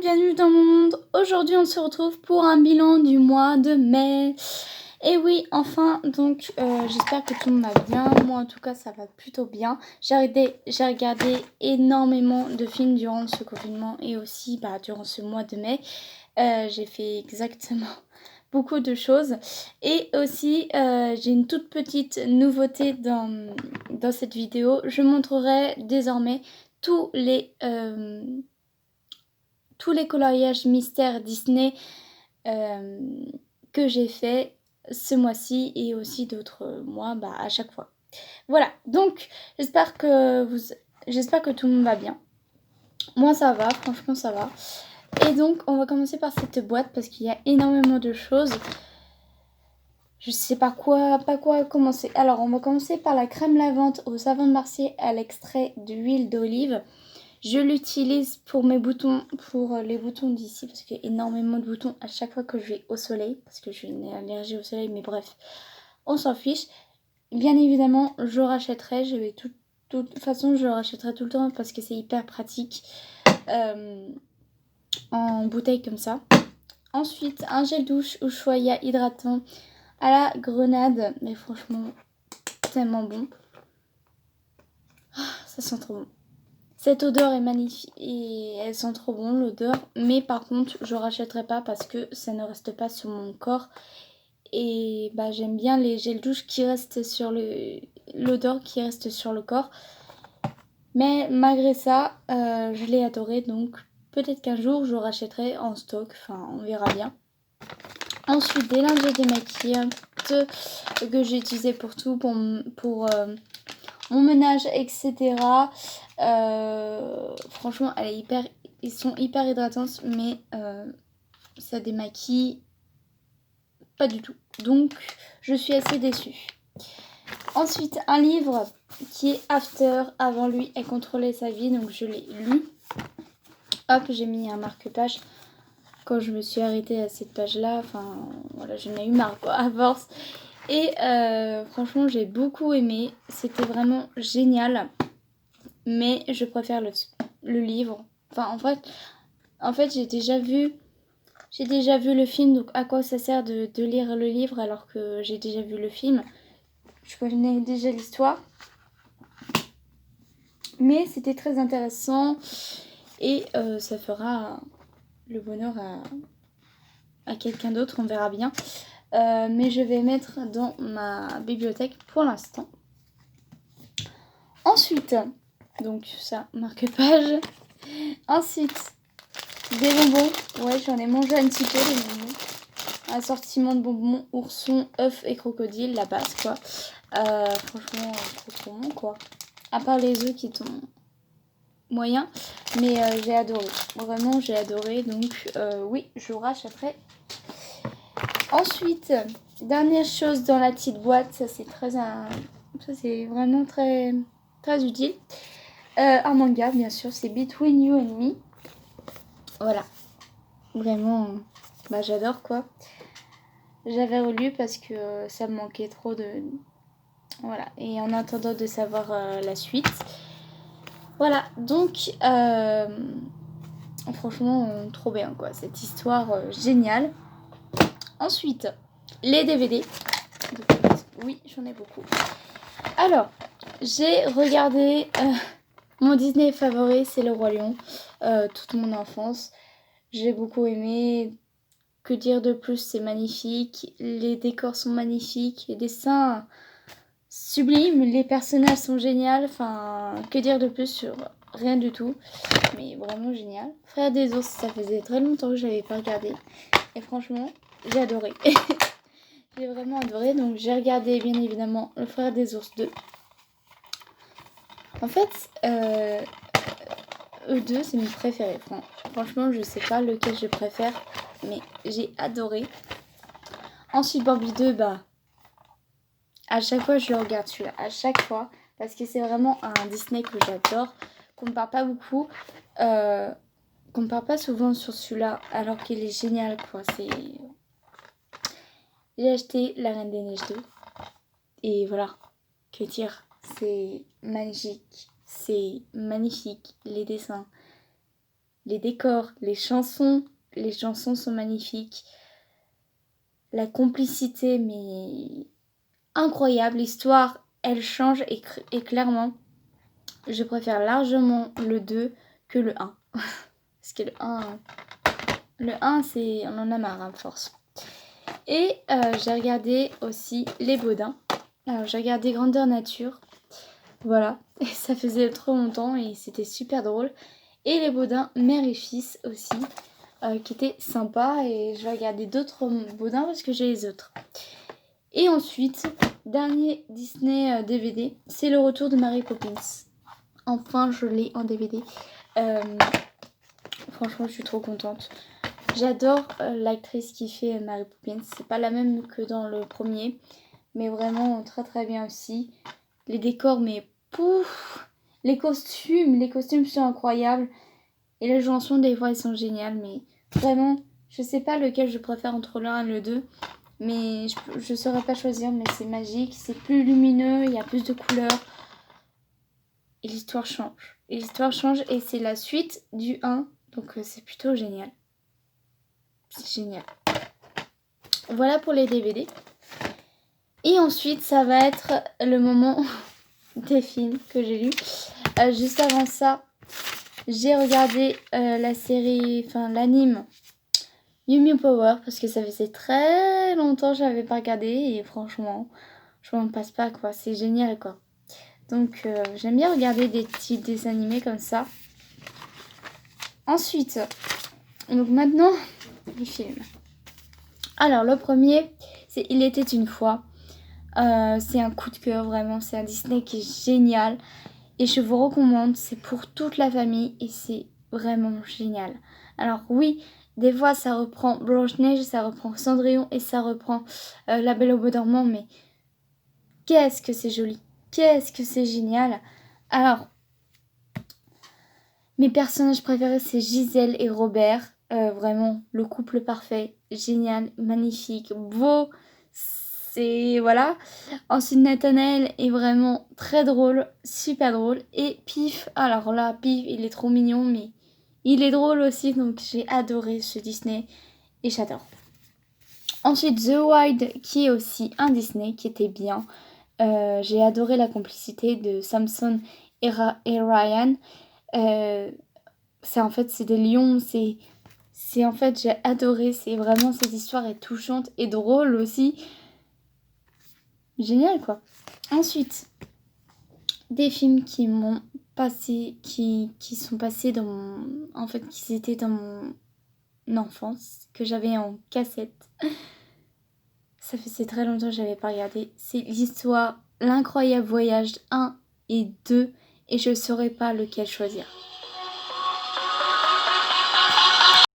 bienvenue dans mon monde. Aujourd'hui on se retrouve pour un bilan du mois de mai. Et oui, enfin, donc j'espère que tout le monde va bien. Moi en tout cas ça va plutôt bien. J'ai regardé énormément de films durant ce confinement et aussi durant ce mois de mai. J'ai fait exactement beaucoup de choses. Et aussi j'ai une toute petite nouveauté dans cette vidéo. Je montrerai désormais tous les coloriages mystères Disney que j'ai fait ce mois-ci et aussi d'autres mois à chaque fois. Voilà, donc j'espère que tout le monde va bien. Moi ça va, franchement ça va. Et donc on va commencer par cette boîte parce qu'il y a énormément de choses. Je sais pas quoi commencer. Alors on va commencer par la crème lavante au savon de Marseille à l'extrait d'huile d'olive. Je l'utilise pour mes boutons, pour les boutons d'ici, parce qu'il y a énormément de boutons à chaque fois que je vais au soleil, parce que j'ai une allergie au soleil, mais bref, on s'en fiche. Bien évidemment, je rachèterai, de toute façon, je le rachèterai tout le temps parce que c'est hyper pratique en bouteille comme ça. Ensuite, un gel douche Ushuaïa hydratant à la grenade, mais franchement, tellement bon. Ça sent trop bon. Cette odeur est magnifique et elle sent trop bon l'odeur, mais par contre je rachèterai pas parce que ça ne reste pas sur mon corps et j'aime bien les gels douche qui restent sur l'odeur qui reste sur le corps, mais malgré ça je l'ai adoré, donc peut-être qu'un jour je rachèterai en stock, enfin on verra bien. Ensuite des lingettes démaquillantes que j'ai utilisées pour tout, pour mon ménage, etc. Franchement, ils sont hyper hydratantes, mais ça démaquille pas du tout. Donc, je suis assez déçue. Ensuite, un livre qui est After. Avant lui, elle contrôlait sa vie, donc je l'ai lu. Hop, j'ai mis un marque-page quand je me suis arrêtée à cette page-là. Enfin, voilà, j'en ai eu marre, quoi, à force. Et franchement, j'ai beaucoup aimé. C'était vraiment génial. Mais je préfère le livre. Enfin, en fait j'ai déjà vu le film, donc à quoi ça sert de lire le livre alors que j'ai déjà vu le film. Je connais déjà l'histoire. Mais c'était très intéressant et ça fera le bonheur à quelqu'un d'autre, on verra bien. Mais je vais mettre dans ma bibliothèque pour l'instant. Ensuite, donc ça, marque-page. Ensuite, des bonbons. Ouais, j'en ai mangé un petit peu, les bonbons. Assortiment de bonbons, ourson, œufs et crocodile, la base, quoi. Franchement, trop bon, quoi. À part les œufs qui sont moyens. Mais j'ai adoré. Vraiment, j'ai adoré. Donc, oui, je rachèterai. Ensuite, dernière chose dans la petite boîte. Ça, c'est vraiment très, très utile. Un manga, bien sûr. C'est Between You and Me. Voilà. Vraiment, j'adore, quoi. J'avais relu parce que ça me manquait trop de... Voilà. Et en attendant de savoir la suite. Voilà. Donc, franchement, trop bien, quoi. Cette histoire géniale. Ensuite, les DVD. Oui, j'en ai beaucoup. Alors, j'ai regardé... mon Disney favori, c'est Le Roi Lion. Toute mon enfance. J'ai beaucoup aimé. Que dire de plus, c'est magnifique. Les décors sont magnifiques. Les dessins sublimes. Les personnages sont géniaux. Enfin, que dire de plus sur rien du tout. Mais vraiment génial. Frère des ours, ça faisait très longtemps que je n'avais pas regardé. Et franchement, j'ai adoré. J'ai vraiment adoré. Donc j'ai regardé bien évidemment Le Frère des ours 2. En fait, eux deux, c'est mes préférés. Franchement, je sais pas lequel je préfère, mais j'ai adoré. Ensuite, Bambi 2, à chaque fois, je regarde celui-là. À chaque fois, parce que c'est vraiment un Disney que j'adore. Qu'on ne parle pas beaucoup. Qu'on ne parle pas souvent sur celui-là, alors qu'il est génial, quoi. J'ai acheté La Reine des Neiges 2. Et voilà, que dire, c'est magique. C'est magnifique, les dessins, les décors, les chansons sont magnifiques. La complicité, mais incroyable. L'histoire, elle change et clairement, je préfère largement le 2 que le 1. Parce que le 1 c'est, on en a marre, hein, force. Et j'ai regardé aussi Les Baudins. Alors j'ai regardé Grandeur Nature. Voilà, et ça faisait trop longtemps et c'était super drôle. Et Les Baudins, mère et fils aussi, qui était sympa. Et je vais regarder d'autres Baudins parce que j'ai les autres. Et ensuite, dernier Disney DVD, c'est Le Retour de Mary Poppins. Enfin, je l'ai en DVD. Franchement, je suis trop contente. J'adore l'actrice qui fait Mary Poppins. C'est pas la même que dans le premier, mais vraiment très très bien aussi. Les décors, mais pouf! Les costumes sont incroyables. Et les chansons, des fois, elles sont géniales. Mais vraiment, je sais pas lequel je préfère entre le 1 et le 2. Mais je saurais pas choisir, mais c'est magique. C'est plus lumineux, il y a plus de couleurs. Et l'histoire change. Et c'est la suite du 1. Donc c'est plutôt génial. C'est génial. Voilà pour les DVD. Et ensuite, ça va être le moment des films que j'ai lus. Juste avant ça, j'ai regardé la série, enfin l'anime Mew Mew Power parce que ça faisait très longtemps que je l'avais pas regardé et franchement, je m'en passe pas quoi. C'est génial quoi. Donc j'aime bien regarder des petits dessins animés comme ça. Ensuite, donc maintenant, les films. Alors le premier, c'est Il était une fois. C'est un coup de cœur vraiment, c'est un Disney qui est génial et je vous recommande, c'est pour toute la famille et c'est vraiment génial. Alors oui, des fois ça reprend Blanche-Neige, ça reprend Cendrillon et ça reprend La Belle au Bois dormant, mais qu'est-ce que c'est joli, qu'est-ce que c'est génial. Alors, mes personnages préférés c'est Gisèle et Robert, vraiment le couple parfait, génial, magnifique, beau. C'est voilà. Ensuite Nathanaël est vraiment très drôle, super drôle. Et Pif, alors là Pif il est trop mignon mais il est drôle aussi donc j'ai adoré ce Disney et j'adore. Ensuite The Wild qui est aussi un Disney qui était bien. J'ai adoré la complicité de Samson et Ryan. C'est des lions, c'est en fait j'ai adoré, c'est vraiment cette histoire est touchante et drôle aussi. Génial quoi. Ensuite, des films qui m'ont passé, qui sont passés dans mon... En fait, qui étaient dans mon enfance, que j'avais en cassette. Ça faisait très longtemps que j'avais pas regardé. C'est l'histoire, l'incroyable voyage 1 et 2, et je saurais pas lequel choisir.